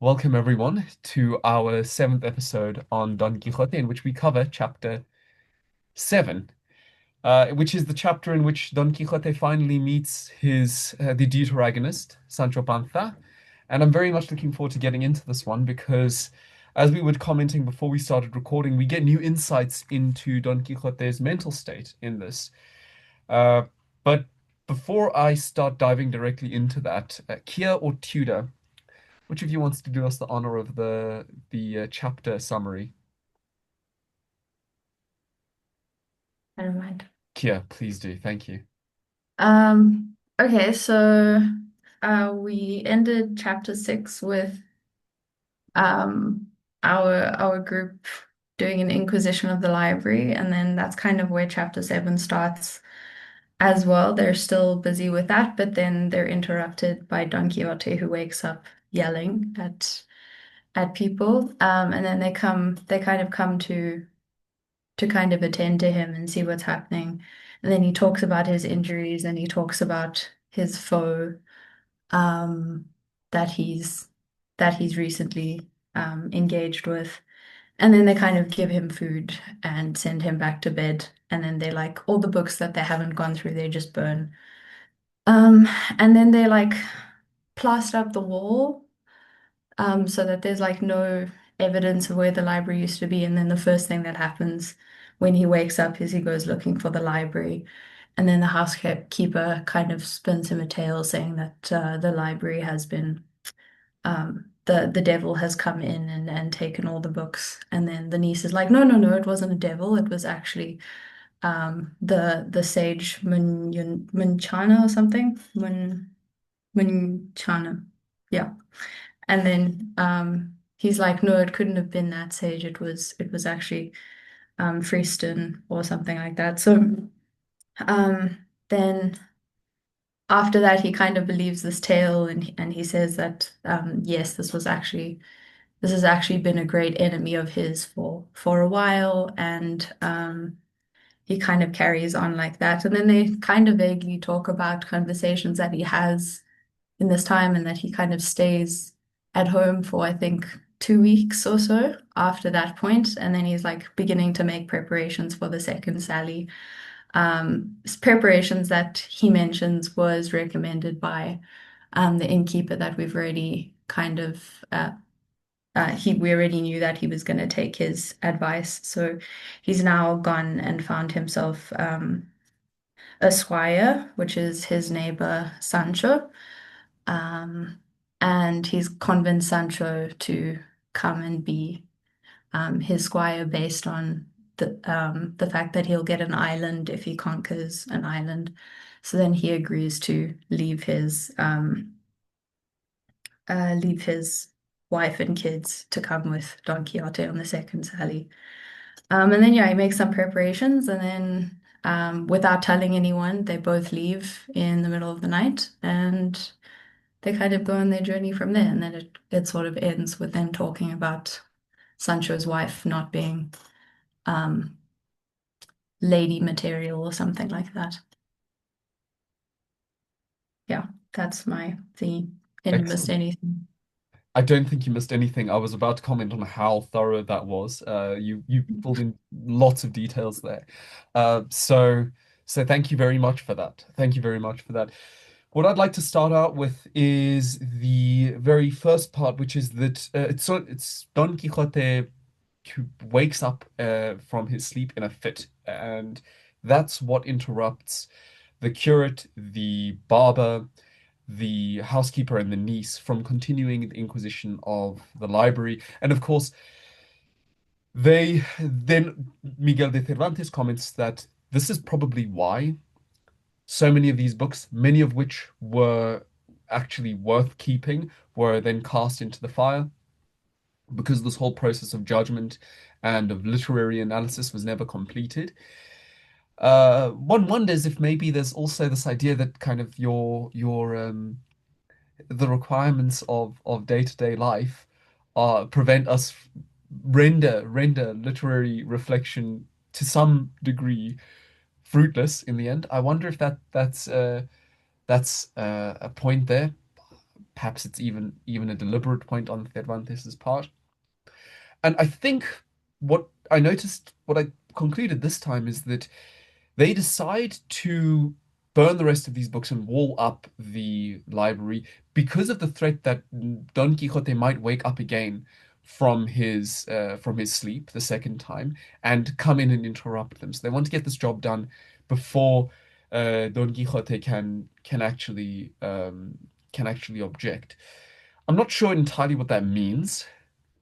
Welcome, everyone, to our seventh episode on Don Quixote, in which we cover chapter 7, which is the chapter in which Don Quixote finally meets the deuteragonist, Sancho Panza. And I'm very much looking forward to getting into this one because, as we were commenting before we started recording, we get new insights into Don Quixote's mental state in this. Uh, but before I start diving directly into that, Kia or Tudor? Which of you wants to do us the honor of the chapter summary? I don't mind. Kia, please do. Thank you. Okay, so we ended chapter 6 with um our group doing an inquisition of the library, and then that's kind of where chapter 7 starts as well. They're still busy with that, but then they're interrupted by Don Quixote, who wakes up yelling at people. And then they kind of come to kind of attend to him and see what's happening. And then he talks about his injuries and he talks about his foe um, that he's recently engaged with. And then they kind of give him food and send him back to bed. And then they like all the books that they haven't gone through, they just burn. Um, and then they like plaster up the wall so that there's like no evidence of where the library used to be. And then the first thing that happens when he wakes up is he goes looking for the library. And then the housekeeper kind of spins him a tale saying that the library has been, the devil has come in and taken all the books. And then the niece is like, no, no, no, it wasn't a devil. It was actually the sage Munchana or something. Munchana. Yeah. And then he's like, no, it couldn't have been that sage. It was actually Freeston or something like that. So then after that, he kind of believes this tale, and he says that yes, this has actually been a great enemy of his for a while, and he kind of carries on like that. And then they kind of vaguely talk about conversations that he has in this time and that he kind of stays at home for, I think, 2 weeks or so after that point. And then he's like beginning to make preparations for the second Sally. Preparations that he mentions was recommended by the innkeeper that we've already kind of we already knew that he was going to take his advice. So he's now gone and found himself a squire, which is his neighbor Sancho. Um, and he's convinced Sancho to come and be his squire based on the fact that he'll get an island if he conquers an island. So then he agrees to leave his wife and kids to come with Don Quixote on the second sally. And then yeah, he makes some preparations, and then without telling anyone, they both leave in the middle of the night, and they kind of go on their journey from there. And then it sort of ends with them talking about Sancho's wife not being um, lady material or something like that. Yeah, that's my theme. Didn't miss Excellent. anything. I don't think you missed anything. I was about to comment on how thorough that was. You pulled in lots of details there. So thank you very much for that. Thank you very much for that. What I'd like to start out with is the very first part, which is that it's Don Quixote who wakes up from his sleep in a fit, and that's what interrupts the curate, the barber, the housekeeper, and the niece from continuing the inquisition of the library. And of course, they then Miguel de Cervantes comments that this is probably why so many of these books, many of which were actually worth keeping, were then cast into the fire because this whole process of judgment and of literary analysis was never completed. One wonders if maybe there's also this idea that kind of your the requirements of day-to-day life prevent us render literary reflection to some degree fruitless in the end. I wonder if that's a point there. perhaps it's even a deliberate point on Cervantes's part. And I think what I concluded this time is that they decide to burn the rest of these books and wall up the library because of the threat that Don Quixote might wake up again from his sleep the second time and come in and interrupt them. So they want to get this job done before Don Quixote can actually object. I'm not sure entirely what that means,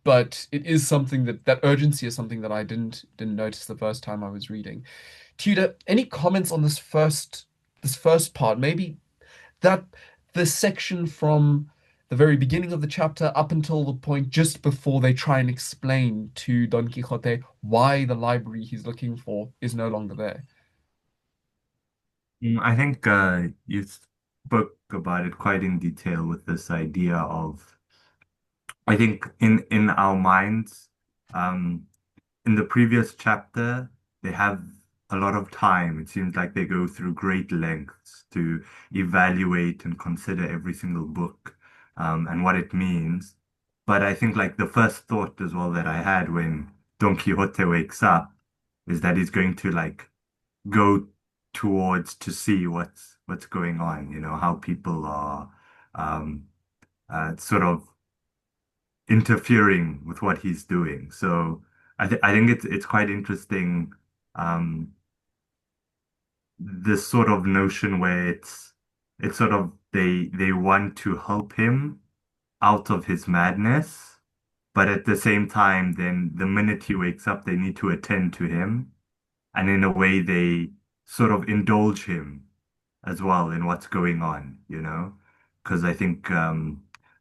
but it is something that urgency is something that I didn't notice the first time I was reading. Tudor, any comments on this first part? Maybe that the section from the very beginning of the chapter up until the point just before they try and explain to Don Quixote why the library he's looking for is no longer there. I think you spoke about it quite in detail with this idea of, I think in our minds, um, in the previous chapter, they have a lot of time. It seems like they go through great lengths to evaluate and consider every single book, and what it means. But I think like the first thought as well that I had when Don Quixote wakes up is that he's going to like go towards to see what's going on, how people are um, sort of interfering with what he's doing. So I think it's quite interesting, um, this sort of notion where it's sort of they want to help him out of his madness, but at the same time, then the minute he wakes up, they need to attend to him, and in a way they sort of indulge him as well in what's going on. Because I think I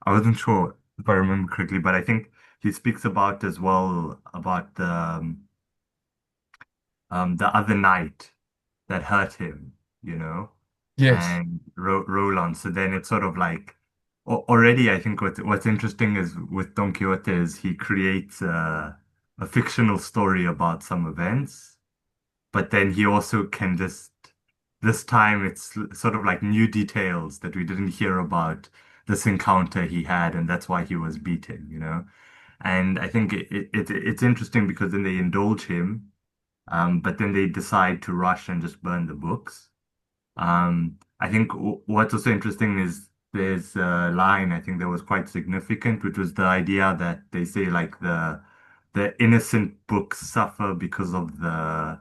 wasn't sure if I remember correctly, but I think he speaks about as well about the other knight that hurt him, you know, Yes. and Roland. So then it's sort of like already I think what's interesting is with Don Quixote is he creates a fictional story about some events, but then he also can just this time it's sort of like new details that we didn't hear about this encounter he had, and that's why he was beaten. And I think it's interesting because then they indulge him, but then they decide to rush and just burn the books. I think what's also interesting is there's a line I think that was quite significant, which was the idea that they say like the innocent books suffer because of the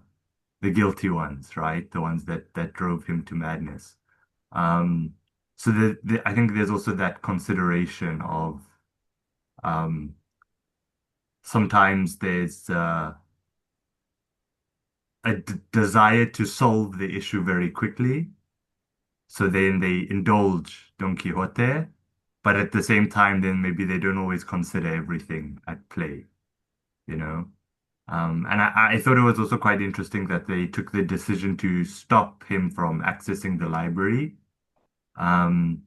guilty ones, right? The ones that drove him to madness. Um, so I think there's also that consideration of um, sometimes there's a desire to solve the issue very quickly. So then they indulge Don Quixote, but at the same time, then maybe they don't always consider everything at play, you know? And I thought it was also quite interesting that they took the decision to stop him from accessing the library, um,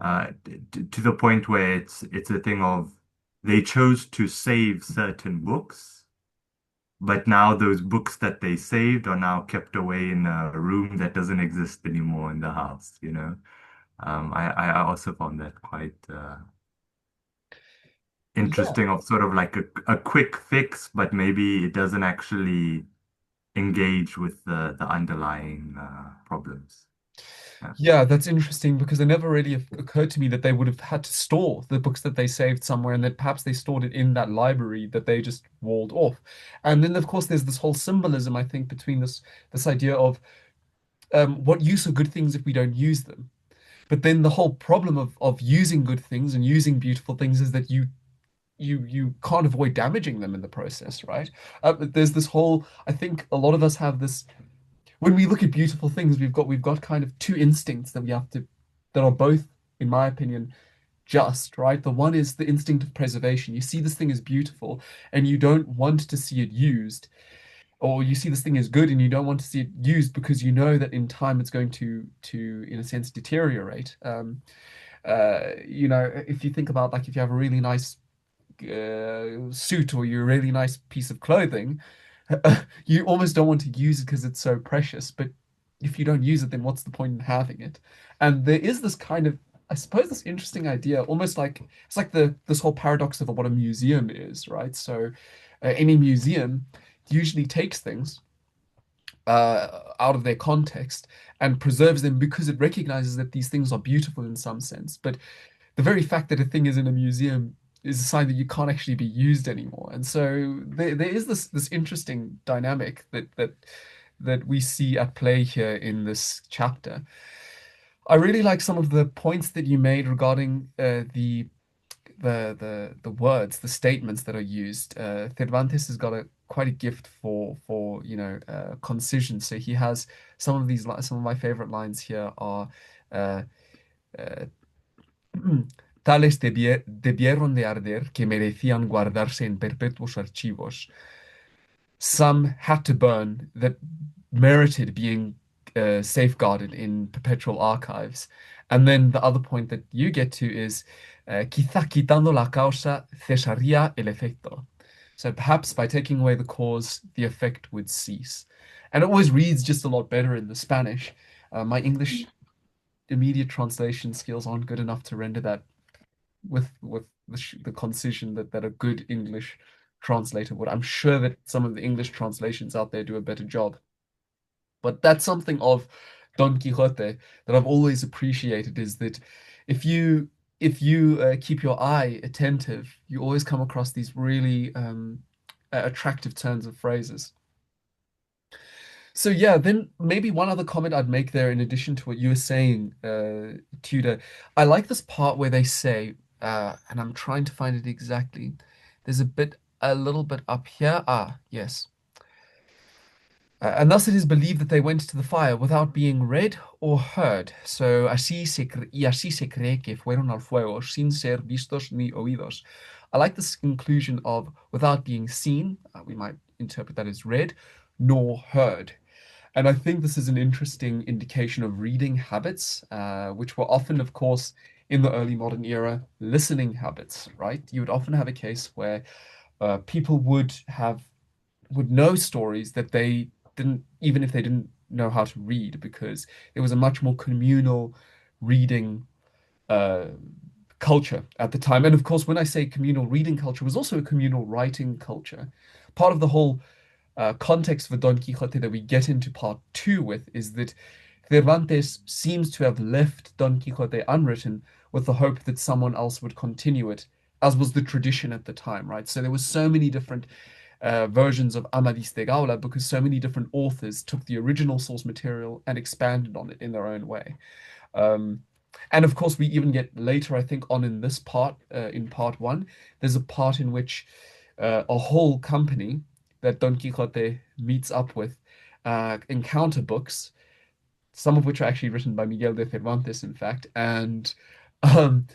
to the point where it's a thing of they chose to save certain books, but now those books that they saved are now kept away in a room that doesn't exist anymore in the house. I also found that quite Yeah. interesting of sort of like a quick fix, but maybe it doesn't actually engage with the underlying problems. Yeah. Yeah, that's interesting because it never really occurred to me that they would have had to store the books that they saved somewhere and that perhaps they stored it in that library that they just walled off. And then of course there's this whole symbolism, I think, between this idea of what use are good things if we don't use them? But then the whole problem of using good things and using beautiful things is that you can't avoid damaging them in the process, right? There's this whole, I think a lot of us have this when we look at beautiful things, we've got kind of two instincts that we have to that are both, in my opinion, just, right? The one is the instinct of preservation. You see this thing as beautiful and you don't want to see it used, or you see this thing as good and you don't want to see it used because you know that in time it's going to in a sense deteriorate. If you think about like if you have a really nice suit or your really nice piece of clothing, you almost don't want to use it because it's so precious. But if you don't use it, then what's the point in having it? And there is this kind of I suppose this interesting idea, almost like it's like the this whole paradox of what a museum is, right? So, any museum usually takes things out of their context and preserves them because it recognizes that these things are beautiful in some sense. But the very fact that a thing is in a museum is a sign that you can't actually be used anymore. And so there is this interesting dynamic that we see at play here in this chapter. I really like some of the points that you made regarding the words, the statements that are used. Cervantes has got a quite a gift for concision. So he has some of my favorite lines here are uh, uh, tales debieron de arder que merecían guardarse en perpetuos archivos. Some had to burn that merited being safeguarded in perpetual archives. And then the other point that you get to is quizá quitando la causa cesaría el efecto. So perhaps by taking away the cause, the effect would cease. And it always reads just a lot better in the Spanish. My English immediate translation skills aren't good enough to render that with the concision that a good English translator would. I'm sure that some of the English translations out there do a better job. But that's something of Don Quixote that I've always appreciated is that if you if you keep your eye attentive, you always come across these really attractive turns of phrases. So yeah, then maybe one other comment I'd make there, in addition to what you were saying, Tudor, I like this part where they say, and I'm trying to find it exactly. There's a little bit up here. Ah, yes. And thus it is believed that they went to the fire without being read or heard. So y así se cree que fueron al fuego sin ser vistos ni oídos. I like this inclusion of without being seen. We might interpret that as read, nor heard. And I think this is an interesting indication of reading habits, which were often, of course, in the early modern era, listening habits, right? You would often have a case where people would know stories that they didn't, even if they didn't know how to read, because it was a much more communal reading uh, culture at the time. And of course, when I say communal reading culture, it was also a communal writing culture. Part of the whole context for Don Quixote that we get into part two with is that Cervantes seems to have left Don Quixote unwritten with the hope that someone else would continue it, as was the tradition at the time, right? So there were so many different versions of Amadis de Gaula because so many different authors took the original source material and expanded on it in their own way. Um, and of course, we even get later, I think, on in this part, in part one, there's a part in which a whole company that Don Quixote meets up with encounter books, some of which are actually written by Miguel de Cervantes, in fact, and um,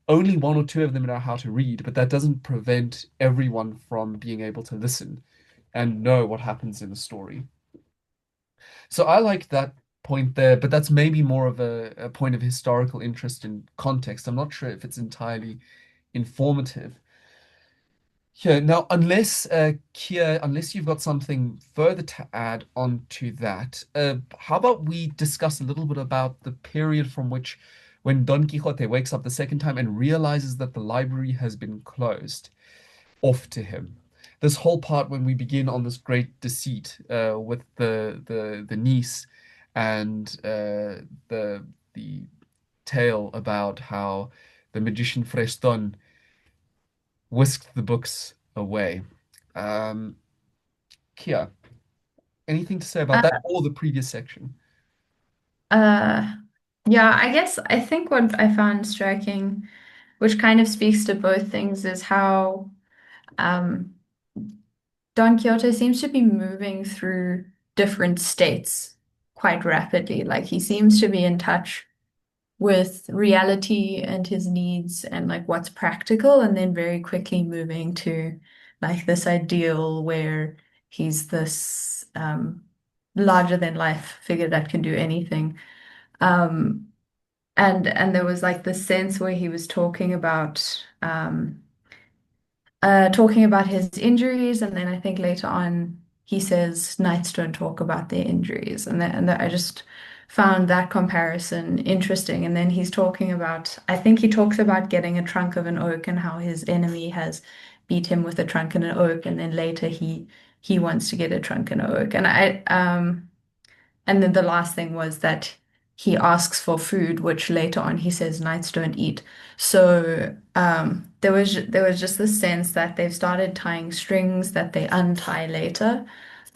only one or two of them know how to read, but that doesn't prevent everyone from being able to listen and know what happens in the story. So I like that point there, but that's maybe more of a point of historical interest in context. I'm not sure if it's entirely informative. Yeah, now unless Kia, unless you've got something further to add on to that, how about we discuss a little bit about the period from which when Don Quixote wakes up the second time and realizes that the library has been closed off to him. This whole part when we begin on this great deceit with the niece and the tale about how the magician Freston whisked the books away. Um, Kia, anything to say about that or the previous section? Uh, yeah, I guess I think what I found striking, which kind of speaks to both things, is how um, Don Quixote seems to be moving through different states quite rapidly. Like he seems to be in touch with reality and his needs and like what's practical, and then very quickly moving to like this ideal where he's this larger than life figure that can do anything. Um, and there was like this sense where he was talking about his injuries, and then I think later on he says knights don't talk about their injuries, and that I just found that comparison interesting. And then he's talking about, I think he talks about getting a trunk of an oak and how his enemy has beat him with a trunk and an oak, and then later he wants to get a trunk and an oak. And then the last thing was that he asks for food, which later on he says knights don't eat. So there was just this sense that they've started tying strings that they untie later,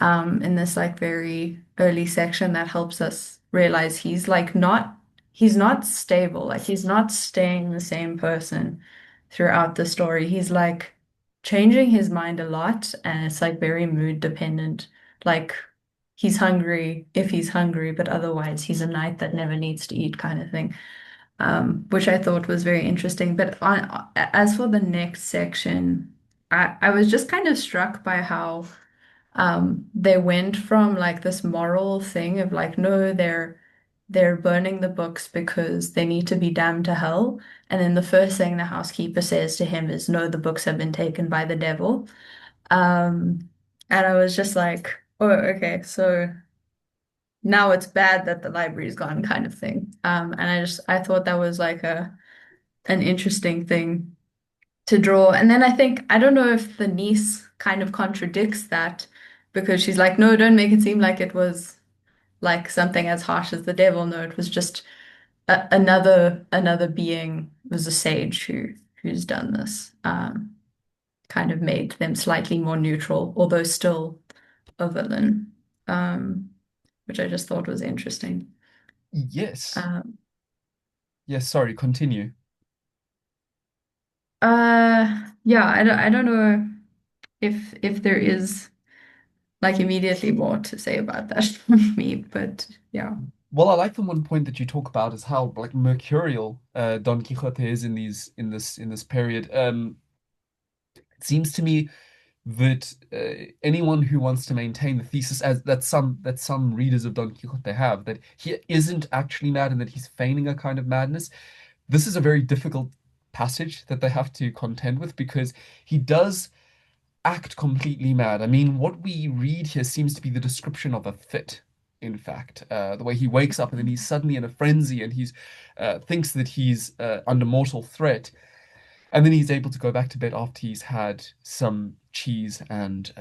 in this like very early section that helps us realize he's not stable, like he's not staying the same person throughout the story. He's like changing his mind a lot, and it's like very mood dependent. Like he's hungry if he's hungry, but otherwise he's a knight that never needs to eat kind of thing. Which I thought was very interesting. But as for the next section, I was just kind of struck by how they went from like this moral thing of like, no, they're burning the books because they need to be damned to hell. And then the first thing the housekeeper says to him is, no, the books have been taken by the devil. Um, and I was just like, oh, okay, so now it's bad that the library's gone kind of thing. And I thought that was like a an interesting thing to draw. And then I think I don't know if the niece kind of contradicts that because she's like, no, don't make it seem like it was like something as harsh as the devil. No, it was just another being, it was a sage who's done this. Kind of made them slightly more neutral, although still a villain. Um, which I just thought was interesting. Yes. Um, Yes, sorry, continue. yeah, I don't know if there is like immediately more to say about that for me, but yeah. Well, I like the one point that you talk about is how like mercurial Don Quixote is in this period. It seems to me that anyone who wants to maintain the thesis as that some readers of Don Quixote have that he isn't actually mad and that he's feigning a kind of madness, this is a very difficult passage that they have to contend with because he does act completely mad. I mean, what we read here seems to be the description of a fit. In fact, the way he wakes up and then he's suddenly in a frenzy and he's thinks that he's under mortal threat, and then he's able to go back to bed after he's had some cheese and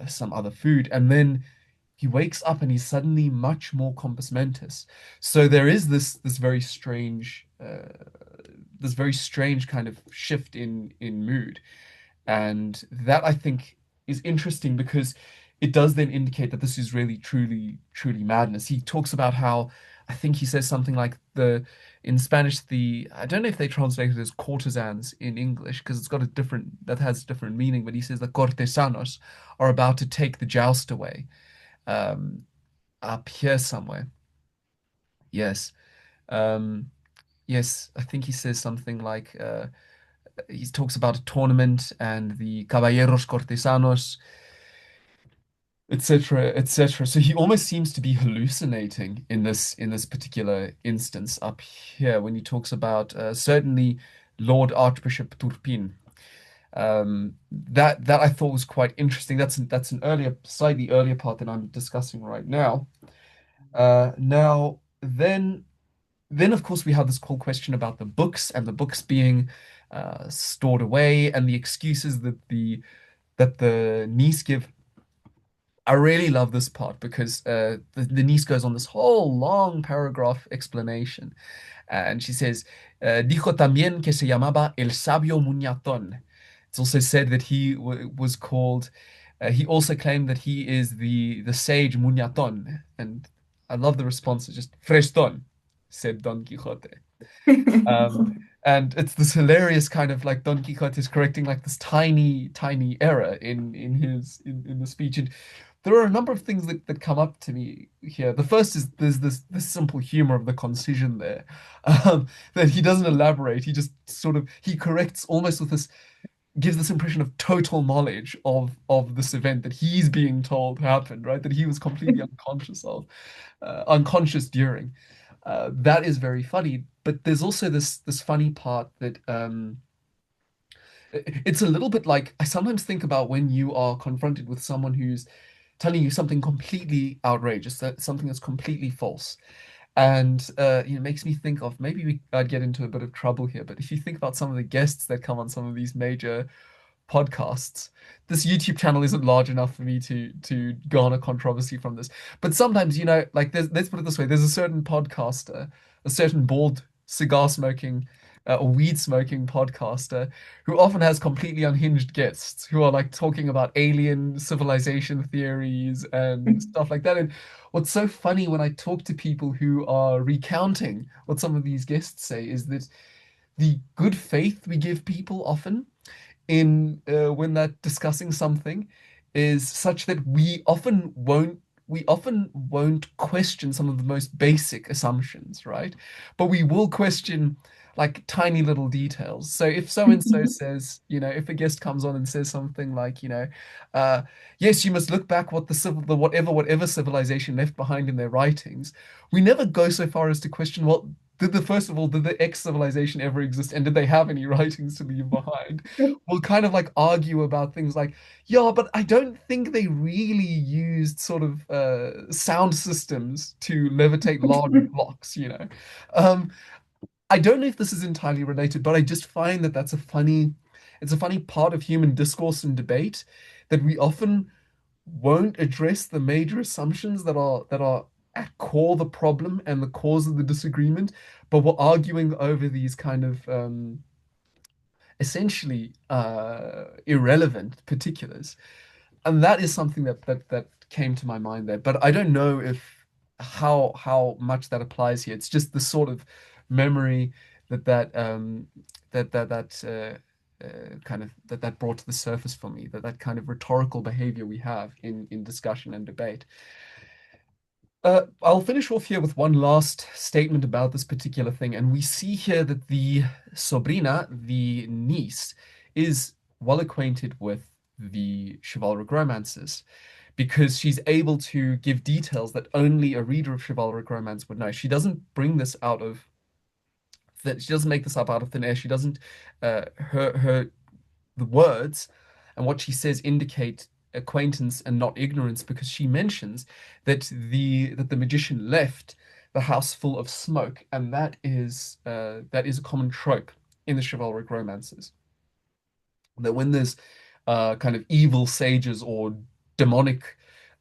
some other food. And then he wakes up and he's suddenly much more compos mentis. So there is this very strange kind of shift in mood. And that I think is interesting because it does then indicate that this is really truly madness. He talks about how I think he says something like the in Spanish the I don't know if they translate it as courtesans in English because it's got a different that has different meaning, but he says the cortesanos are about to take the joust away. Um, Up here somewhere. Yes. Um, yes, I think he says something like he talks about a tournament and the caballeros cortesanos, etc., etc. So he almost seems to be hallucinating in this particular instance up here when he talks about certainly Lord Archbishop Turpin. That I thought was quite interesting. That's an earlier, slightly earlier part than I'm discussing right now. Now then of course we have this whole question about the books and the books being stored away and the excuses that the niece give. I really love this part because the niece goes on this whole long paragraph explanation. And she says, dijo también que se llamaba el sabio muñatón. It's also said that he was called, he also claimed that he is the sage muñatón. And I love the response, it's just, frestón, said Don Quixote. Um, and it's this hilarious kind of like Don Quixote is correcting like this tiny error in the speech. And there are a number of things that come up to me here. The first is there's this simple humor of the concision there, that he doesn't elaborate. He just sort of he corrects almost with this gives this impression of total knowledge of this event that he's being told happened, right? That he was completely unconscious during. That is very funny, but there's also this funny part that it's a little bit like I sometimes think about when you are confronted with someone who's telling you something completely outrageous, that something that's completely false. And it makes me think of maybe I'd get into a bit of trouble here, but if you think about some of the guests that come on some of these major podcasts. This YouTube channel isn't large enough for me to garner controversy from this. But sometimes, like let's put it this way, there's a certain podcaster, a certain bald cigar smoking or weed smoking podcaster who often has completely unhinged guests who are like talking about alien civilization theories and stuff like that. And what's so funny when I talk to people who are recounting what some of these guests say is that the good faith we give people often in when they're discussing something is such that we often won't question some of the most basic assumptions, right? But we will question like tiny little details. So if so and so says, if a guest comes on and says something like, uh, yes, you must look back the whatever civilization left behind in their writings, we never go so far as to question, well, first of all, did the X civilization ever exist and did they have any writings to leave behind? We'll kind of like argue about things like, yeah, but I don't think they really used sort of sound systems to levitate large blocks. Um, I don't know if this is entirely related, but I just find that it's a funny part of human discourse and debate that we often won't address the major assumptions that are at core the problem and the cause of the disagreement, but we're arguing over these kind of essentially irrelevant particulars. And that is something that came to my mind there. But I don't know if how much that applies here. It's just the sort of memory that kind of that brought to the surface for me, that kind of rhetorical behavior we have in discussion and debate. I'll finish off here with one last statement about this particular thing. And we see here that the sobrina, the niece, is well acquainted with the chivalric romances because she's able to give details that only a reader of chivalric romance would know. She doesn't bring this out of that. She doesn't make this up out of thin air. She doesn't, her the words and what she says indicate acquaintance and not ignorance because she mentions that the magician left the house full of smoke, and that is a common trope in the chivalric romances. That when there's kind of evil sages or demonic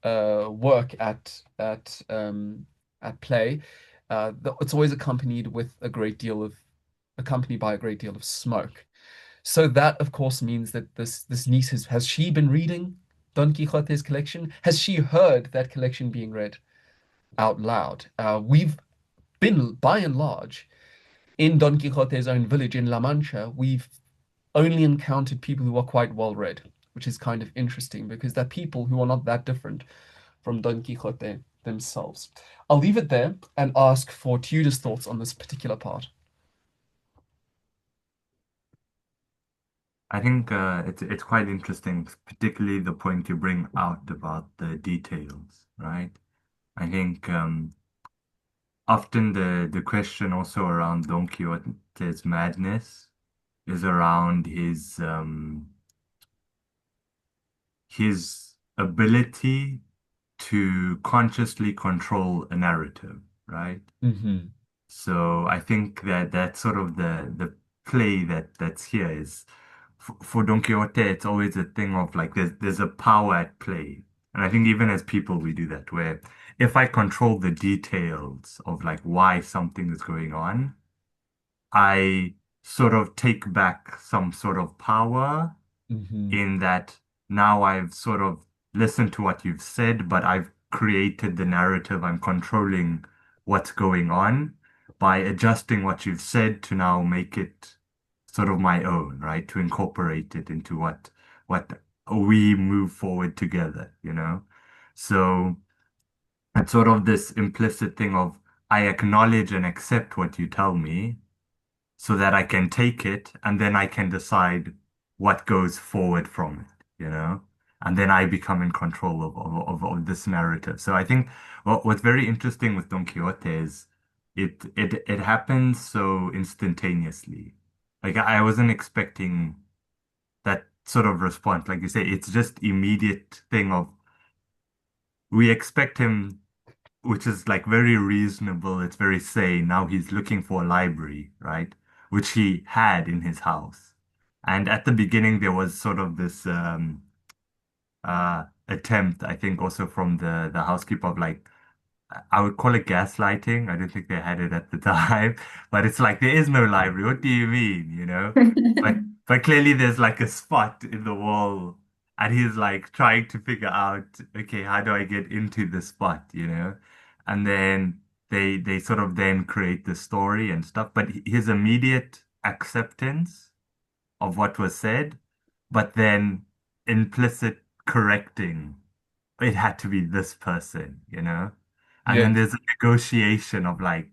work at play, it's always accompanied by a great deal of smoke. So that, of course, means that this niece has she been reading Don Quixote's collection? Has she heard that collection being read out loud? We've been, by and large, in Don Quixote's own village in La Mancha, we've only encountered people who are quite well read, which is kind of interesting because they're people who are not that different from Don Quixote themselves. I'll leave it there and ask for Tudor's thoughts on this particular part. I think it's quite interesting, particularly the point you bring out about the details, right? I think often the question also around Don Quixote's madness is around his ability to consciously control a narrative, right? Hmm. So I think that that's sort of the play that's here is for Don Quixote, it's always a thing of like there's a power at play. And I think even as people we do that where if I control the details of like why something is going on, I sort of take back some sort of power Hmm. in that now I've sort of listened to what you've said, but I've created the narrative. I'm controlling what's going on by adjusting what you've said to now make it sort of my own, right? To incorporate it into what we move forward together, you know? So it's sort of this implicit thing of I acknowledge and accept what you tell me so that I can take it and then I can decide what goes forward from it, you know? And then I become in control of this narrative. So I think what's very interesting with Don Quixote is it happens so instantaneously. Like I wasn't expecting that sort of response. Like you say, it's just immediate thing of we expect him which is like very reasonable. It's very sane. Now he's looking for a library, right? Which he had in his house. And at the beginning, there was sort of this attempt, I think, also from the housekeeper of like I would call it gaslighting. I don't think they had it at the time, but it's like there is no library. What do you mean, you know? But clearly there's like a spot in the wall, and he's like trying to figure out, okay, how do I get into the spot, you know? And then they sort of then create the story and stuff. But his immediate acceptance of what was said, but then implicit correcting it had to be this person, you know? And then Yes. there's a negotiation of like,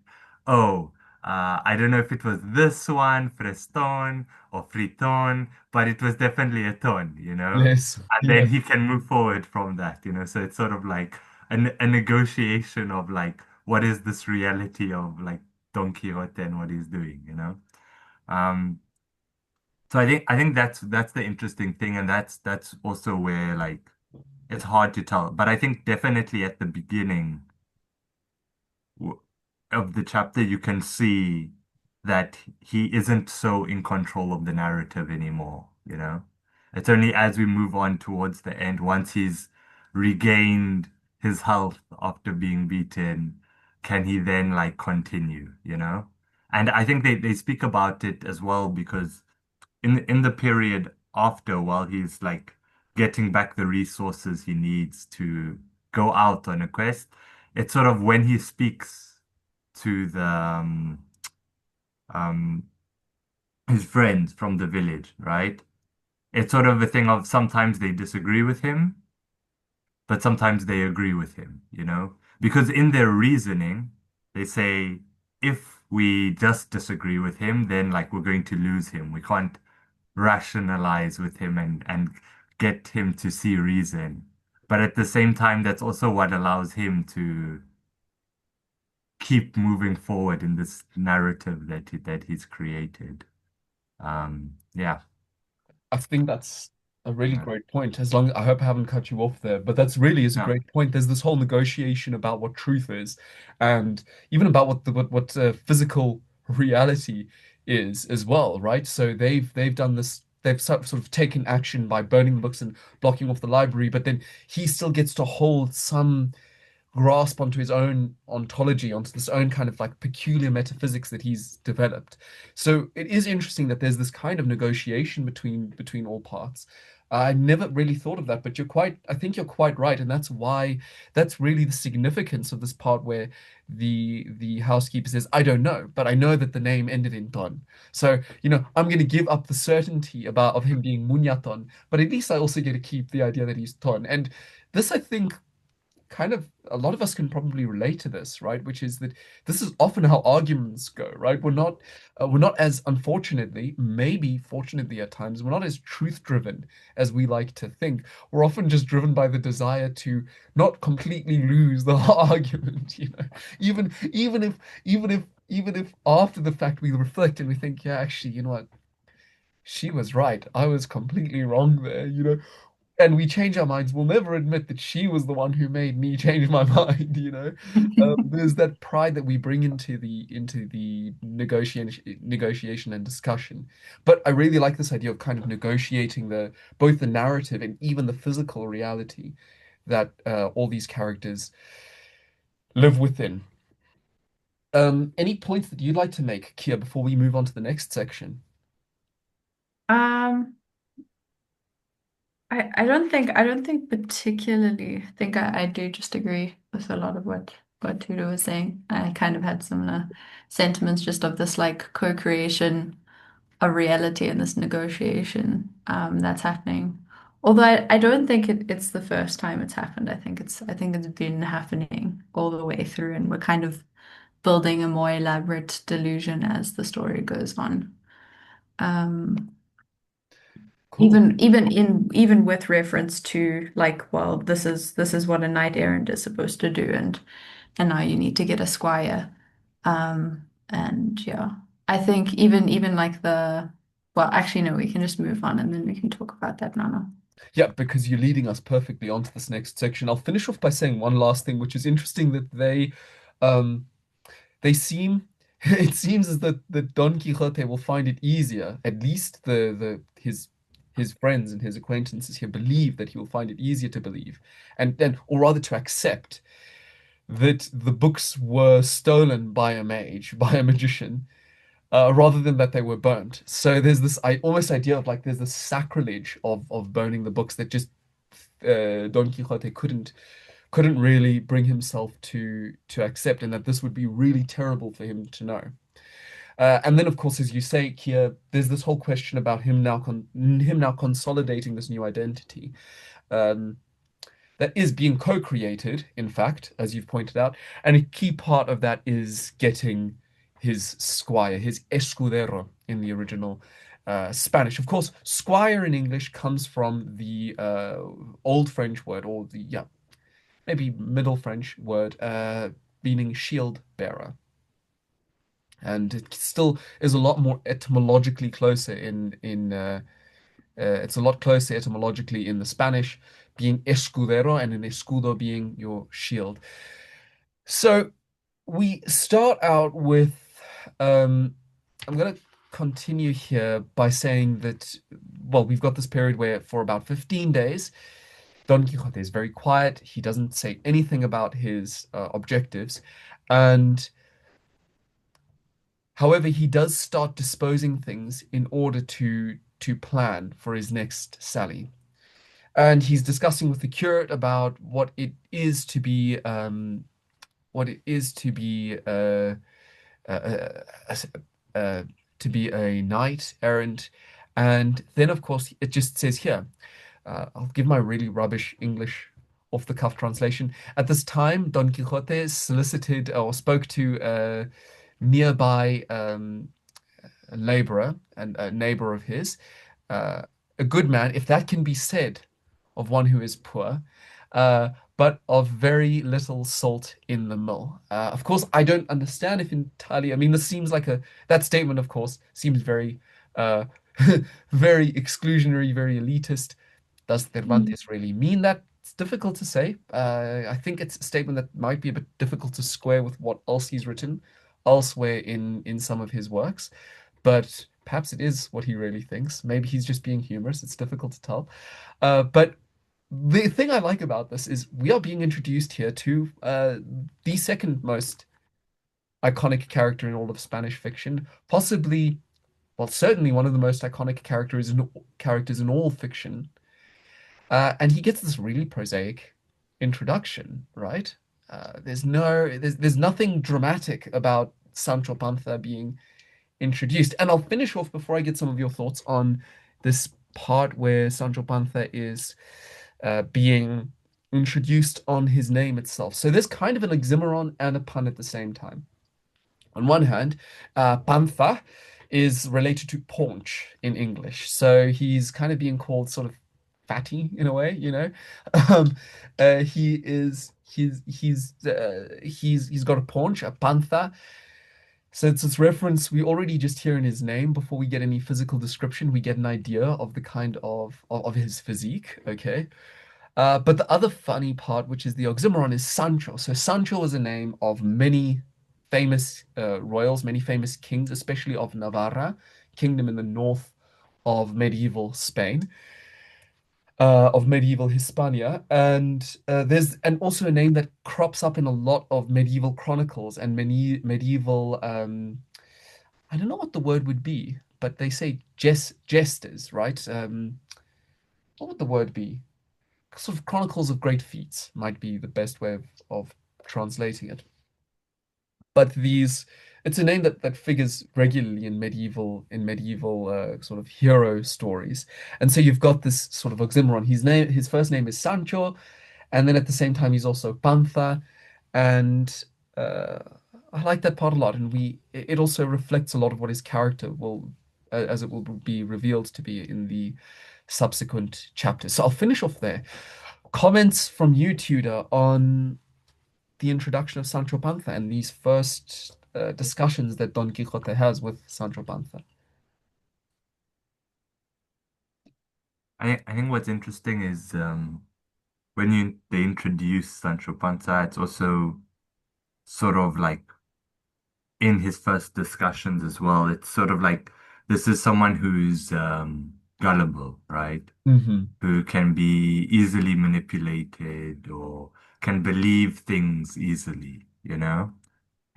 oh, I don't know if it was this one, Freston or Friton, but it was definitely a ton, you know? Yes. And then Yes. he can move forward from that, you know? So it's sort of like a negotiation of like, what is this reality of like Don Quixote and what he's doing, you know? Um, so I think that's the interesting thing, and that's also where like it's hard to tell, but I think definitely at the beginning w- of the chapter, you can see that he isn't so in control of the narrative anymore, you know? It's only as we move on towards the end, once he's regained his health after being beaten, can he then like continue, you know? And I think they speak about it as well because in the period after, while he's like getting back the resources he needs to go out on a quest, it's sort of when he speaks to the um his friends from the village, right? It's sort of a thing of sometimes they disagree with him, but sometimes they agree with him, you know? Because in their reasoning, they say if we just disagree with him, then like we're going to lose him. We can't rationalize with him and get him to see reason. But at the same time, that's also what allows him to keep moving forward in this narrative that he's created. Yeah, I think that's a really yeah, great point. As long I hope I haven't cut you off there, but that's really is a yeah, great point. There's this whole negotiation about what truth is, and even about what physical reality is as well, right? So they've done this. They've sort of taken action by burning the books and blocking off the library, but then he still gets to hold some grasp onto his own ontology, onto this own kind of like peculiar metaphysics that he's developed. So it is interesting that there's this kind of negotiation between all parts. I never really thought of that, but I think you're quite right, and that's why that's really the significance of this part where the housekeeper says, "I don't know, but I know that the name ended in Don." So, I'm going to give up the certainty about of him being Munyaton, but at least I also get to keep the idea that he's Ton. And this, I think, kind of a lot of us can probably relate to this, right? Which is that this is often how arguments go, right? We're not as unfortunately, maybe fortunately at times, we're not as truth driven as we like to think. We're often just driven by the desire to not completely lose the argument, even if after the fact we reflect and we think, yeah, actually, you know what? She was right. I was completely wrong there. And we change our minds, we'll never admit that she was the one who made me change my mind. There's that pride that we bring into the negotiation and discussion. But I really like this idea of kind of negotiating both the narrative and even the physical reality that all these characters live within. Any points that you'd like to make, Kia, before we move on to the next section? Um, I don't think particularly. I think I do just agree with a lot of what Tudor was saying. I kind of had similar sentiments just of this like co-creation of reality and this negotiation that's happening. Although I don't think it's the first time it's happened. I think it's been happening all the way through, and we're kind of building a more elaborate delusion as the story goes on. Um, Cool. even with reference to like, well, this is what a knight errant is supposed to do, and now you need to get a squire. And yeah, I think even like well, actually no, we can just move on and then we can talk about that now. Yeah, because you're leading us perfectly onto this next section. I'll finish off by saying one last thing, which is interesting that um, they seem, it seems as that Don Quixote will find it easier, at least his friends and his acquaintances here believe that he will find it easier to believe, or rather to accept that the books were stolen by a mage, by a magician, rather than that they were burnt. So there's this almost idea of like there's this sacrilege of burning the books that just Don Quixote couldn't really bring himself to accept, and that this would be really terrible for him to know. And then, of course, as you say, here, there's this whole question about him now consolidating this new identity. Um, that is being co-created, in fact, as you've pointed out. And a key part of that is getting his squire, his escudero in the original Spanish. Of course, squire in English comes from the Old French word, or the, yeah, maybe Middle French word, meaning shield bearer. And it still is a lot more etymologically closer it's a lot closer etymologically in the Spanish, being escudero and an escudo being your shield. So we start out with, um, I'm going to continue here by saying that, well, we've got this period where for about 15 days, Don Quixote is very quiet. He doesn't say anything about his objectives. And however, he does start disposing things in order to plan for his next sally. And he's discussing with the curate about what it is uh, uh, uh, to be a knight errant, and then of course it just says here. I'll give my really rubbish English off the cuff translation. At this time, Don Quixote solicited or spoke to a nearby a laborer and a neighbor of his, uh, a good man, if that can be said of one who is poor, but of very little salt in the mill. Of course, I don't understand if entirely. I mean, this seems like that statement, of course, seems very, uh, very exclusionary, very elitist. Does Mm. Cervantes really mean that? It's difficult to say. I think it's a statement that might be a bit difficult to square with what else he's written elsewhere in some of his works, but perhaps it is what he really thinks. Maybe he's just being humorous. It's difficult to tell. But the thing I like about this is we are being introduced here to the second most iconic character in all of Spanish fiction, possibly, well, certainly one of the most iconic characters in all fiction. And he gets this really prosaic introduction, right? There's nothing dramatic about Sancho Panza being introduced. And I'll finish off before I get some of your thoughts on this part where Sancho Panza is being introduced on his name itself. So there's kind of an oxymoron and a pun at the same time. On one hand, Panther is related to paunch in English. So he's kind of being called sort of fatty in a way, you know. Um, he's got a paunch, a panther. So it's this reference we already just hear in his name before we get any physical description, we get an idea of the kind of his physique, okay? But the other funny part, which is the oxymoron, is Sancho. So Sancho is a name of many famous royals, many famous kings, especially of Navarra, kingdom in the north of medieval Spain, of medieval Hispania, and there's and also a name that crops up in a lot of medieval chronicles and many medieval. I don't know what the word would be, but they say jesters, right? What would the word be? Sort of chronicles of great feats might be the best way of translating it. But it's a name that figures regularly in medieval sort of hero stories. And so you've got this sort of oxymoron. His first name is Sancho, and then at the same time he's also Panther, and uh, I like that part a lot. And it also reflects a lot of what his character will, as it will be revealed to be in the subsequent chapters. So I'll finish off there. Comments from you, Tudor, on the introduction of Sancho Panza and these first discussions that Don Quixote has with Sancho Panza. I think what's interesting is when they introduce Sancho Panza, it's also sort of like in his first discussions as well. It's sort of like this is someone who's gullible, right? Hmm. Who can be easily manipulated or can believe things easily, you know?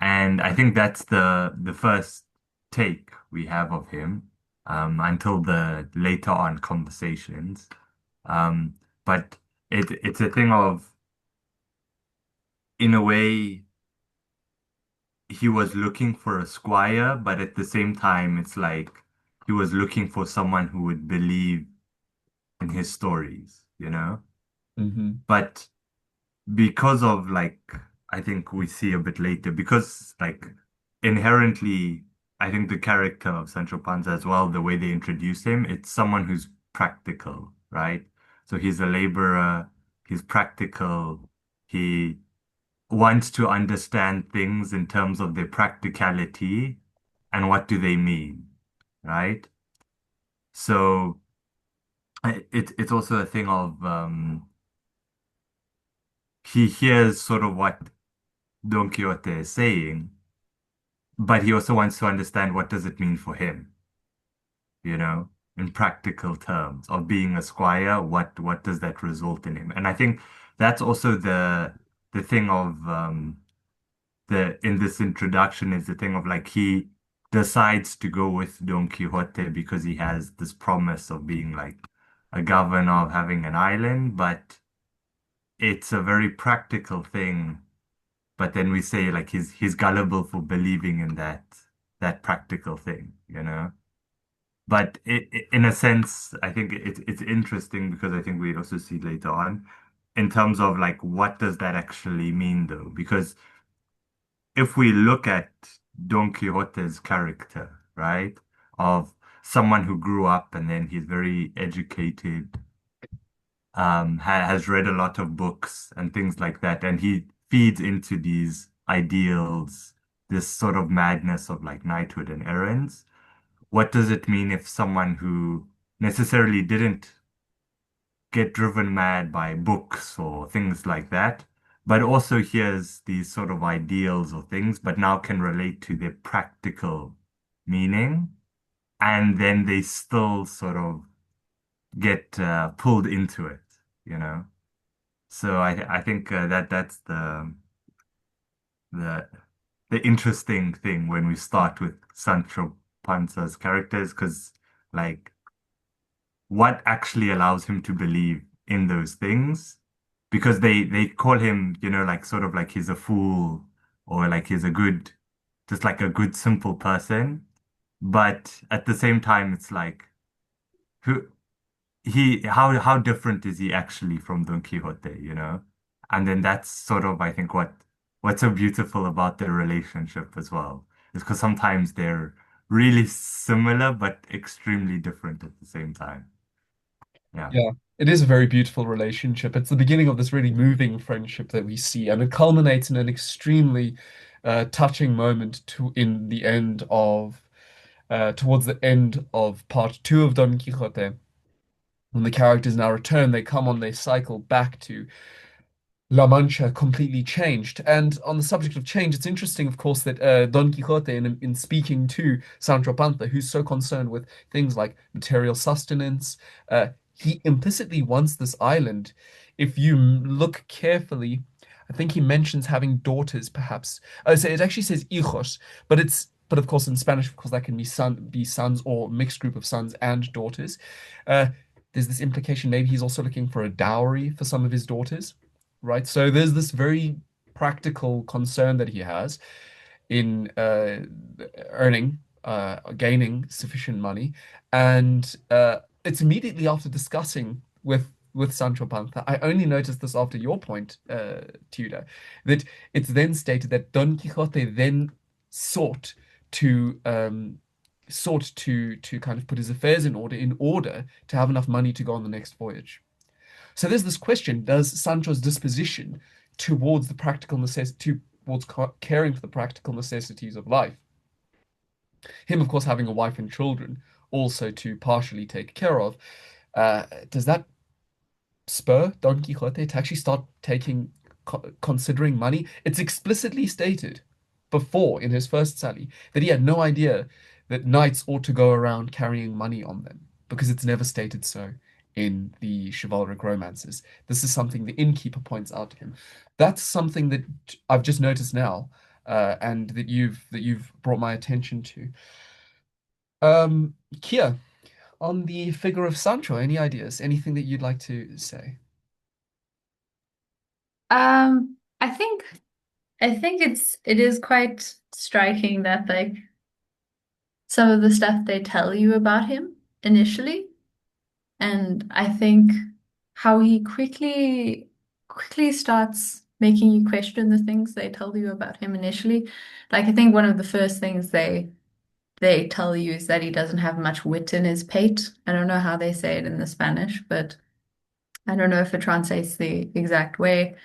And I think that's the first take we have of him until the later on conversations. Um, but it's a thing of, in a way, he was looking for a squire, but at the same time, it's like he was looking for someone who would believe in his stories, you know? Hmm. But because of like, I think we see a bit later, because like inherently, I think the character of Sancho Panza as well, the way they introduce him, it's someone who's practical, right? So he's a laborer, he's practical, he wants to understand things in terms of their practicality and what do they mean, right? So it's also a thing of he hears sort of what Don Quixote is saying, but he also wants to understand what does it mean for him, you know, in practical terms of being a squire, what does that result in him? And I think that's also the thing of the in this introduction is the thing of like he decides to go with Don Quixote because he has this promise of being like a governor of having an island, but it's a very practical thing. But then we say like he's gullible for believing in that practical thing, you know? But in a sense, I think it's interesting because I think we also see later on in terms of like what does that actually mean though? Because if we look at Don Quixote's character, right, of someone who grew up and then he's very educated, ha has read a lot of books and things like that, and he feeds into these ideals, this sort of madness of like knighthood and errands. What does it mean if someone who necessarily didn't get driven mad by books or things like that, but also hears these sort of ideals or things, but now can relate to their practical meaning, and then they still sort of get pulled into it, you know? So I think that's the the interesting thing when we start with Sancho Panza's characters, because like what actually allows him to believe in those things because they call him, you know, like sort of like he's a fool or like he's a good, just like a good simple person. But at the same time, it's like who how different is he actually from Don Quixote, you know? And then that's sort of I think what's so beautiful about their relationship as well is because sometimes they're really similar but extremely different at the same time. Yeah. Yeah, it is a very beautiful relationship. It's the beginning of this really moving friendship that we see, and it culminates in an extremely touching moment to in the end of towards the end of part two of Don Quixote. When the characters now return, they come on, they cycle back to La Mancha completely changed. And on the subject of change, it's interesting, of course, that Don Quixote, in speaking to Sancho Panza, who's so concerned with things like material sustenance, he implicitly wants this island. If you look carefully, I think he mentions having daughters, perhaps. Oh, so it actually says hijos, but of course in Spanish, of course, that can be sons or mixed group of sons and daughters. Uh, there's this implication maybe he's also looking for a dowry for some of his daughters, right? So there's this very practical concern that he has in gaining sufficient money, and it's immediately after discussing with Sancho Panza. I only noticed this after your point, Tudor, that it's then stated that Don Quixote then sought to to kind of put his affairs in order to have enough money to go on the next voyage. So there's this question: does Sancho's disposition towards the practical necessity, towards caring for the practical necessities of life, him, of course, having a wife and children also to partially take care of, Does that spur Don Quixote to actually start considering money? It's explicitly stated before in his first sally that he had no idea that knights ought to go around carrying money on them because it's never stated so in the chivalric romances. This is something the innkeeper points out to him. That's something that I've just noticed now, and that you've brought my attention to. Kia, on the figure of Sancho, any ideas? Anything that you'd like to say? I think it is quite striking that like some of the stuff they tell you about him initially, and I think how he quickly starts making you question the things they tell you about him initially. Like I think one of the first things they tell you is that he doesn't have much wit in his pate. I don't know how they say it in the Spanish, but I don't know if it translates the exact way.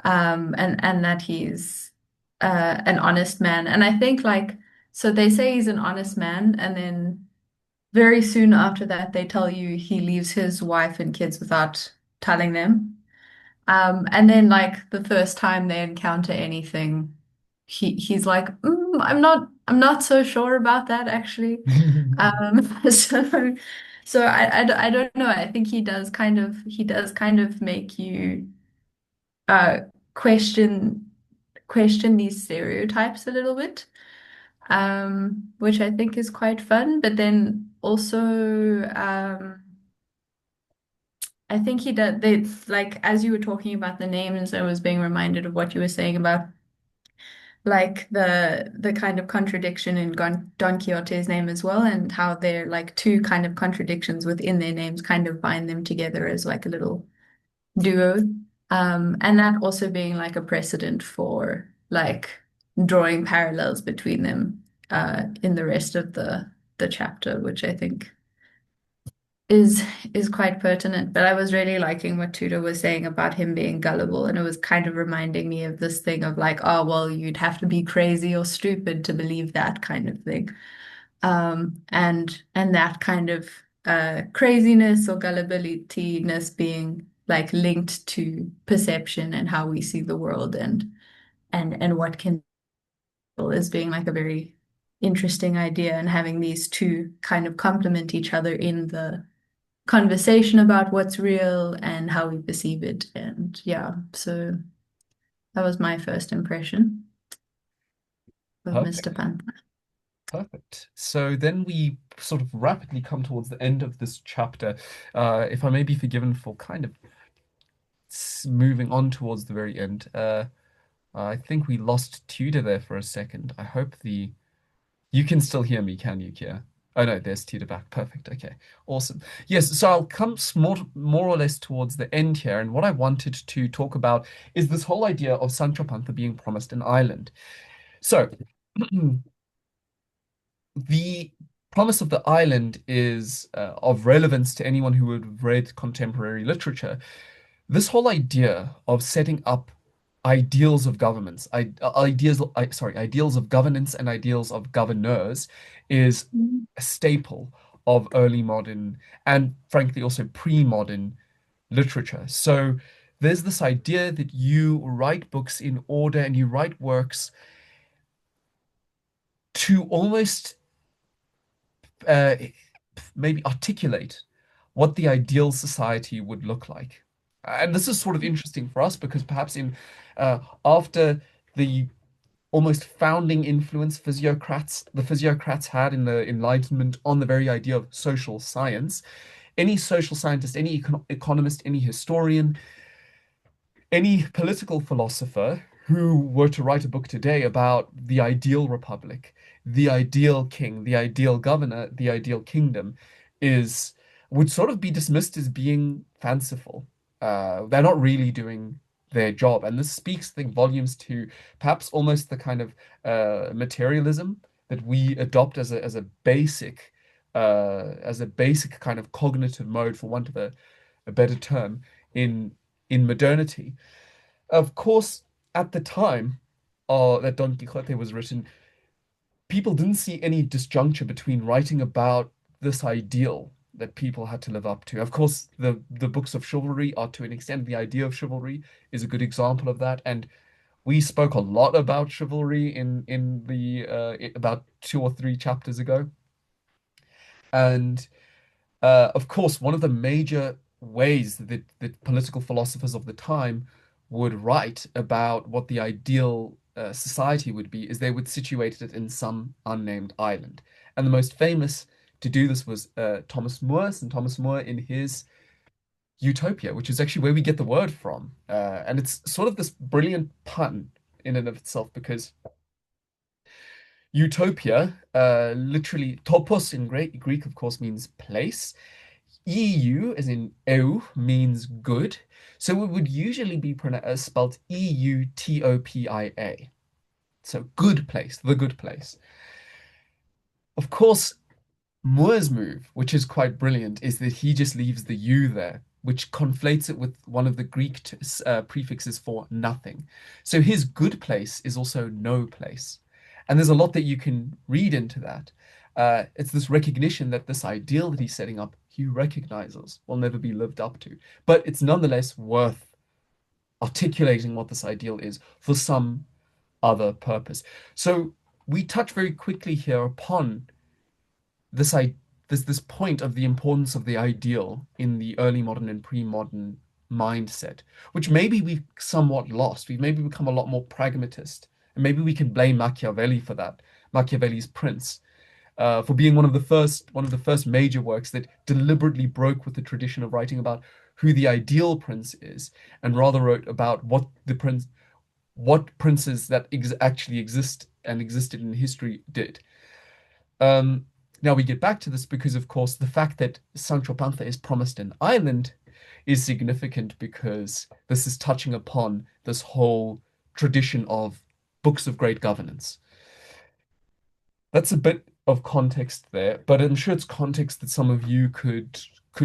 And that he's an honest man. And I think like so they say he's an honest man, and then very soon after that they tell you he leaves his wife and kids without telling them. And then like the first time they encounter anything, he's like, I'm not so sure about that actually. So I don't know. I think he does kind of make you uh question question these stereotypes a little bit, which I think is quite fun. But then also, I think he does. They like as you were talking about the names, I was being reminded of what you were saying about like the kind of contradiction in Don Quixote's name as well, and how they're like two kind of contradictions within their names kind of bind them together as like a little duo. And that also being like a precedent for like drawing parallels between them in the rest of the chapter, which I think is is quite pertinent. But I was really liking what Tudor was saying about him being gullible, and it was kind of reminding me of this thing of like, oh well, you'd have to be crazy or stupid to believe that kind of thing. And that kind of craziness or gullibilityness being like linked to perception and how we see the world, and what can as being like a very interesting idea, and having these two kind of complement each other in the conversation about what's real and how we perceive it. And yeah, so that was my first impression of Mr. Perfect. Panther. Perfect. So then we sort of rapidly come towards the end of this chapter. If I may be forgiven for kind of moving on towards the very end, I think we lost Tudor there for a second. I hope the you can still hear me, can you, Kia? Oh no, there's Tudor back. Perfect. Okay, awesome. Yes, so I'll come more or less towards the end here, and what I wanted to talk about is this whole idea of Sancho Panza being promised an island. So. The promise of the island is of relevance to anyone who would have read contemporary literature. This whole idea of setting up ideals of governments, ideals of governance and ideals of governors is a staple of early modern and frankly also pre-modern literature. So there's this idea that you write books in order and you write works to almost uh, maybe articulate what the ideal society would look like. And this is sort of interesting for us because perhaps in after the almost founding influence the physiocrats had in the Enlightenment on the very idea of social science, any social scientist, any economist, any historian, any political philosopher who were to write a book today about the ideal republic, the ideal king, the ideal governor, the ideal kingdom is would sort of be dismissed as being fanciful. They're not really doing their job, and this speaks, I think, volumes to perhaps almost the kind of materialism that we adopt as a basic kind of cognitive mode, for want of a better term, in modernity. Of course, at the time that Don Quixote was written, people didn't see any disjuncture between writing about this ideal, that people had to live up to. Of course, the books of chivalry are to an extent the idea of chivalry is a good example of that. And we spoke a lot about chivalry in the about 2 or 3 chapters ago. And of course, one of the major ways that political philosophers of the time would write about what the ideal society would be is they would situate it in some unnamed island. And the most famous to do this was Thomas More, and Thomas More in his Utopia, which is actually where we get the word from. And it's sort of this brilliant pun in and of itself because Utopia, literally topos in Greek, of course, means place. EU, as in EU, means good. So it would usually be spelled Eutopia. So good place, the good place. Of course, Moore's move, which is quite brilliant, is that he just leaves the U there, which conflates it with one of the Greek prefixes for nothing. So his good place is also no place. And there's a lot that you can read into that. It's this recognition that this ideal that he's setting up, he recognizes will never be lived up to. But it's nonetheless worth articulating what this ideal is for some other purpose. So we touch very quickly here upon this I this point of the importance of the ideal in the early modern and pre-modern mindset, which maybe we've somewhat lost. We've maybe become a lot more pragmatist, and maybe we can blame Machiavelli for that. Machiavelli's Prince, for being one of the first major works that deliberately broke with the tradition of writing about who the ideal prince is, and rather wrote about what princes that actually exist and existed in history did. Um, Now we get back to this because, of course, the fact that Sancho Panza is promised an island is significant because this is touching upon this whole tradition of books of great governance. That's a bit of context there, but I'm sure it's context that some of you could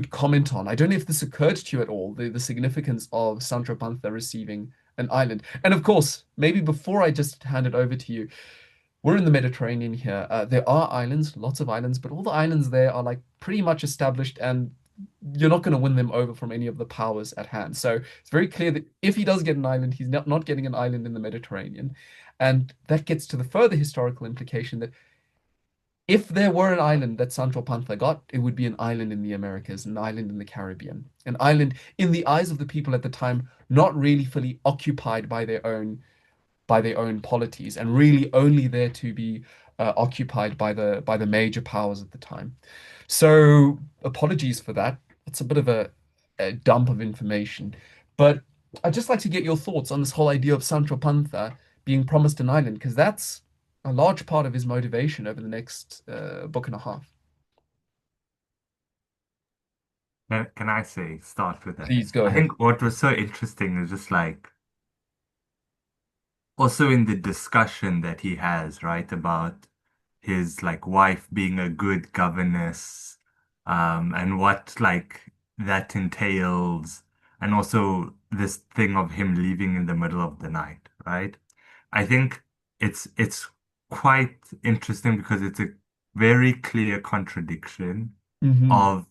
comment on. I don't know if this occurred to you at all, the significance of Sancho Panza receiving an island. And of course, maybe before I just hand it over to you, we're in the Mediterranean here. There are islands, lots of islands, but all the islands there are like pretty much established, and you're not going to win them over from any of the powers at hand. So it's very clear that if he does get an island, he's not getting an island in the Mediterranean. And that gets to the further historical implication that if there were an island that Sancho Panza got, it would be an island in the Americas, an island in the Caribbean, an island in the eyes of the people at the time, not really fully occupied by their own polities and really only there to be occupied by the major powers at the time. So apologies for that. It's a bit of a dump of information, but I'd just like to get your thoughts on this whole idea of Sancho Panza being promised an island, because that's a large part of his motivation over the next book and a half. Can I say, start with that? Please go I ahead. think what was so interesting is just like also in the discussion that he has, right, about his like wife being a good governess, and what like that entails, and also this thing of him leaving in the middle of the night, right? I think it's quite interesting because it's a very clear contradiction Hmm. of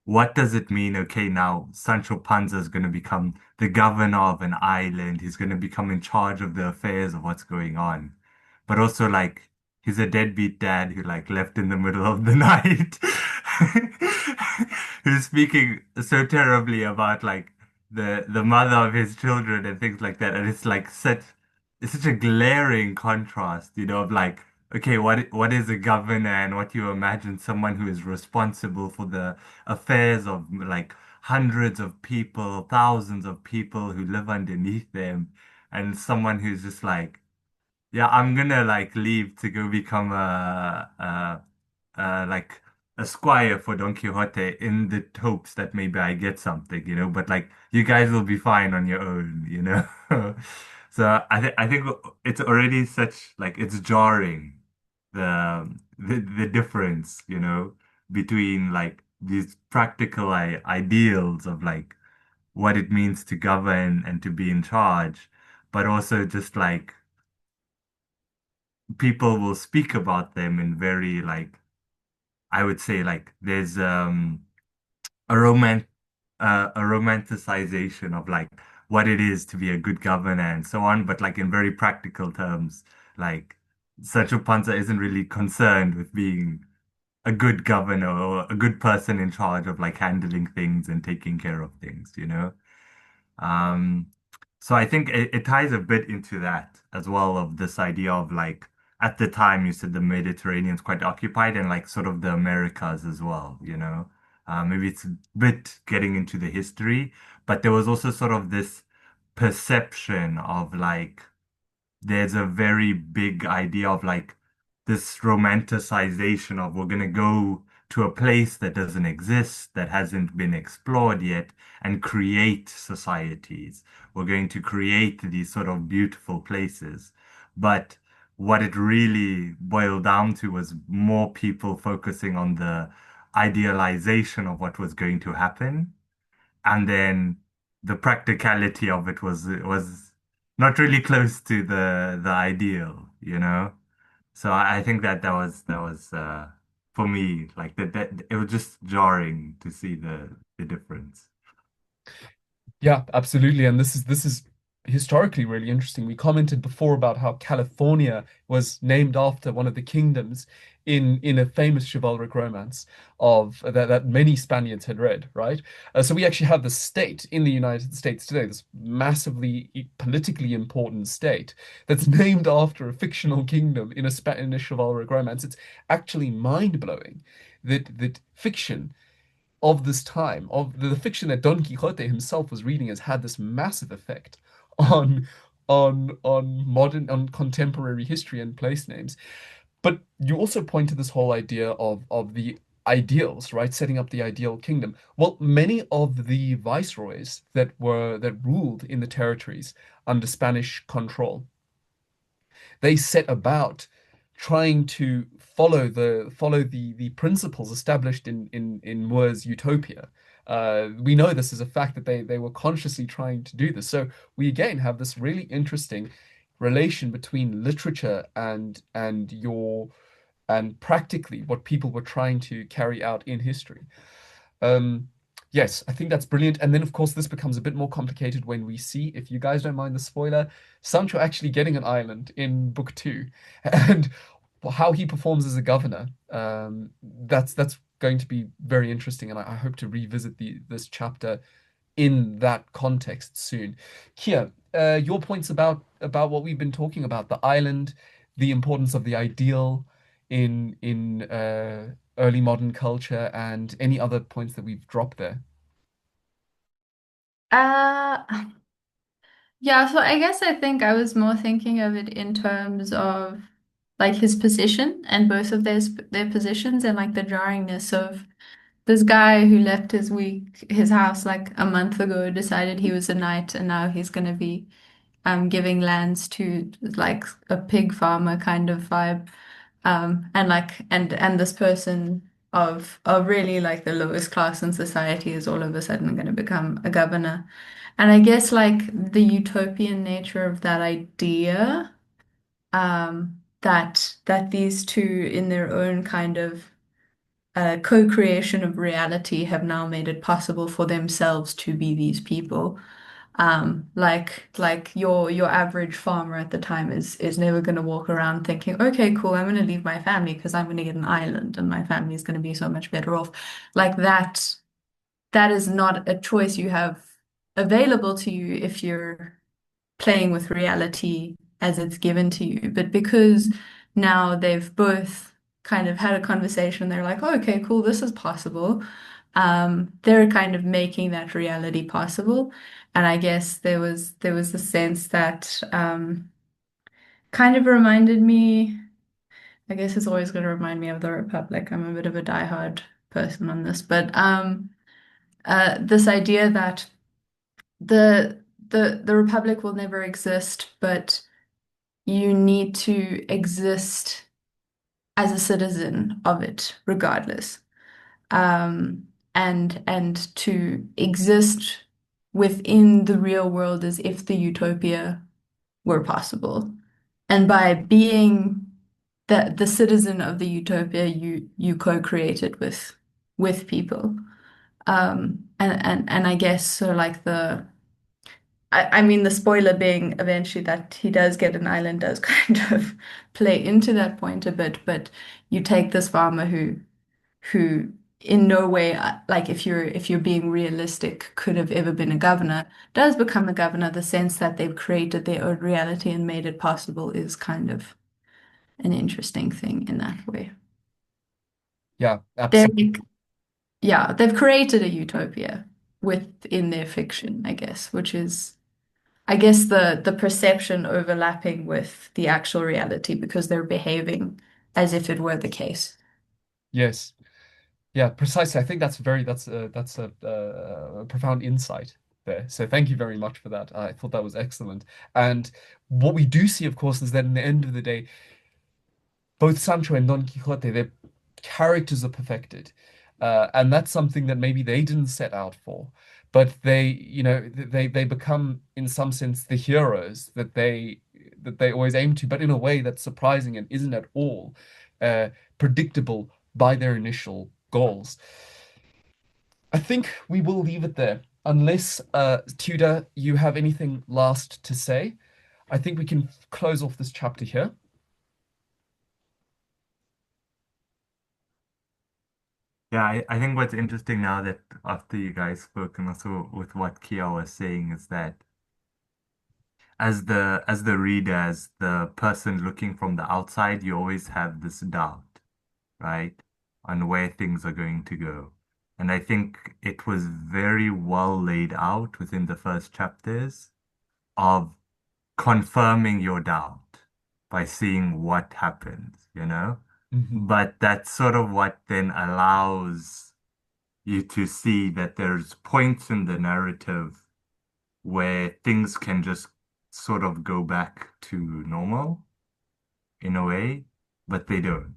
what does it mean? Okay, now Sancho Panza is going to become the governor of an island. He's going to become in charge of the affairs of what's going on. But also, like, he's a deadbeat dad who, like, left in the middle of the night, who's speaking so terribly about, like, the mother of his children and things like that. And it's such a glaring contrast, of like, okay, what is a governor and what you imagine someone who is responsible for the affairs of like hundreds of people, thousands of people who live underneath them, and someone who's just like, yeah, I'm gonna like leave to go become like a squire for Don Quixote in the hopes that maybe I get something, but like you guys will be fine on your own. So I think it's already such like it's jarring the difference, between like these practical ideals of like what it means to govern and to be in charge, but also just like people will speak about them in very like I would say like there's a romant a romanticization of like what it is to be a good governor and so on, but like in very practical terms, like Sancho Panza isn't really concerned with being a good governor or a good person in charge of like handling things and taking care of things, you know? Um, so I think it ties a bit into that as well of this idea of like at the time you said the Mediterranean's quite occupied and like sort of the Americas as well, you know. Maybe it's a bit getting into the history, but there was also sort of this perception of like there's a very big idea of like this romanticization of we're going to go to a place that doesn't exist, that hasn't been explored yet, and create societies. We're going to create these sort of beautiful places. But what it really boiled down to was more people focusing on the idealization of what was going to happen, and then the practicality of it was not really close to the ideal, you know. So I think that that was for me like that it was just jarring to see the difference. Yeah, absolutely. And this is historically really interesting. We commented before about how California was named after one of the kingdoms in a famous chivalric romance of that many Spaniards had read, right? So we actually have the state in the United States today, this massively politically important state that's named after a fictional kingdom in a chivalric romance. It's actually mind-blowing that fiction of this time, of the fiction that Don Quixote himself was reading, has had this massive effect on on contemporary history and place names. But you also point to this whole idea of the ideals, right? Setting up the ideal kingdom. Well, many of the viceroys that ruled in the territories under Spanish control, they set about trying to follow the principles established in More's Utopia. We know this is a fact that they were consciously trying to do this. So we again have this really interesting relation between literature and practically what people were trying to carry out in history. Um, yes, I think that's brilliant. And then, of course, this becomes a bit more complicated when we see, if you guys don't mind the spoiler, Sancho actually getting an island in book two, and how he performs as a governor. That's going to be very interesting, and I hope to revisit this chapter in that context soon. Kia, your points about what we've been talking about, the island, the importance of the ideal in early modern culture, and any other points that we've dropped there. Uh, yeah, so I guess I think I was more thinking of it in terms of like his position and both of their positions and like the jarringness of this guy who left his house like a month ago, decided he was a knight, and now he's gonna be giving lands to like a pig farmer kind of vibe. And like and this person of really like the lowest class in society is all of a sudden going to become a governor. And I guess like the utopian nature of that idea, that these two in their own kind of co-creation of reality have now made it possible for themselves to be these people. Like your average farmer at the time is never going to walk around thinking, okay, cool, I'm going to leave my family because I'm going to get an island and my family is going to be so much better off. Like that is not a choice you have available to you if you're playing with reality as it's given to you. But because now they've both kind of had a conversation, they're like, oh, okay, cool, this is possible. They're kind of making that reality possible. And I guess there was the sense that kind of reminded me, I guess it's always going to remind me of the Republic. I'm a bit of a diehard person on this, but this idea that the Republic will never exist, but you need to exist as a citizen of it, regardless. And to exist within the real world as if the utopia were possible. And by being the citizen of the utopia you co-created with people. And I guess so like I mean the spoiler being eventually that he does get an island does kind of play into that point a bit, but you take this farmer who in no way like if you're being realistic could have ever been a governor, does become a governor. The sense that they've created their own reality and made it possible is kind of an interesting thing in that way. Yeah, They're absolutely. like, yeah, they've created a utopia within their fiction, I guess, which is I guess the perception overlapping with the actual reality because they're behaving as if it were the case. Yes. Yeah, precisely. I think that's a profound insight there. So thank you very much for that. I thought that was excellent. And what we do see, of course, is that in the end of the day, both Sancho and Don Quixote, their characters are perfected. And that's something that maybe they didn't set out for, but they become in some sense the heroes that they always aim to, but in a way that's surprising and isn't at all predictable by their initial goals. I think we will leave it there. Unless, Tudor, you have anything last to say, I think we can close off this chapter here. Yeah, I think what's interesting now that after you guys spoke and also with what Kia was saying is that as the reader, as the person looking from the outside, you always have this doubt, right, on where things are going to go. And I think it was very well laid out within the first chapters of confirming your doubt by seeing what happens, you know? Hmm. But that's sort of what then allows you to see that there's points in the narrative where things can just sort of go back to normal in a way, but they don't.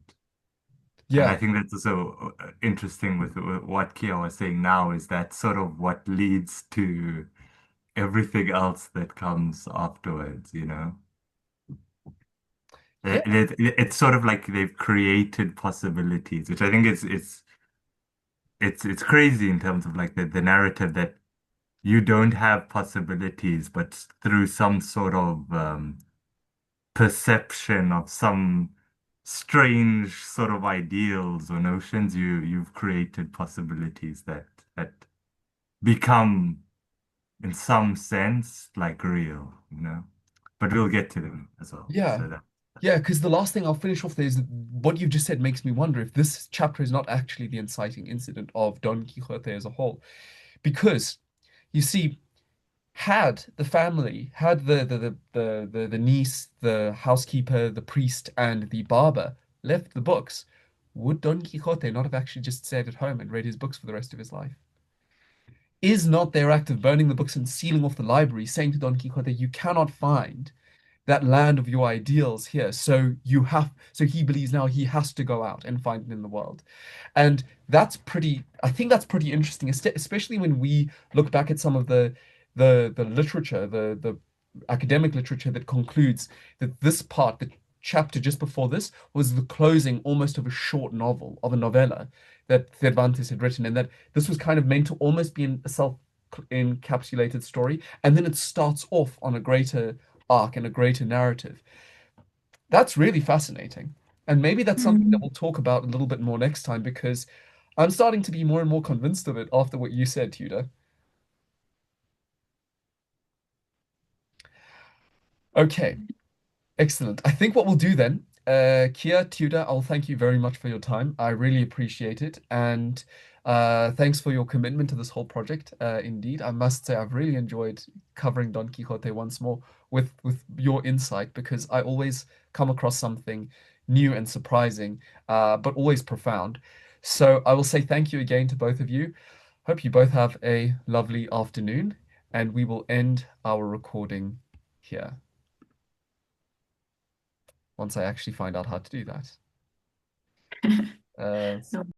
And I Yeah, think that's also interesting with what Kia was saying now is that sort of what leads to everything else that comes afterwards, you know? yeah, It's sort of like they've created possibilities, which I think it's crazy in terms of like the narrative that you don't have possibilities, but through some sort of perception of some strange sort of ideals or notions, you've created possibilities that become, in some sense, like real, you know. But we'll get to them as well. yeah. So that Yeah, because the last thing I'll finish off there is that what you've just said makes me wonder if this chapter is not actually the inciting incident of Don Quixote as a whole. Because you see, had the family, had the niece, the housekeeper, the priest, and the barber left the books, would Don Quixote not have actually just stayed at home and read his books for the rest of his life? Is not their act of burning the books and sealing off the library saying to Don Quixote, you cannot find that land of your ideals here. So he believes now he has to go out and find it in the world. And I think that's pretty interesting, especially when we look back at some of the literature, the academic literature that concludes that this part, the chapter just before this, was the closing almost of a short novel, of a novella that Cervantes had written, and that this was kind of meant to almost be a self-encapsulated story, and then it starts off on a greater arc and a greater narrative. That's really fascinating. And maybe that's something that Mm. we'll talk about a little bit more next time because I'm starting to be more and more convinced of it after what you said, Tudor. Okay, excellent. I think what we'll do then, Kia, Tudor, I'll thank you very much for your time. I really appreciate it. And thanks for your commitment to this whole project. Indeed, I must say I've really enjoyed covering Don Quixote once more with your insight because I always come across something new and surprising, but always profound. So I will say thank you again to both of you. Hope you both have a lovely afternoon, and we will end our recording here once I actually find out how to do that. Uh, No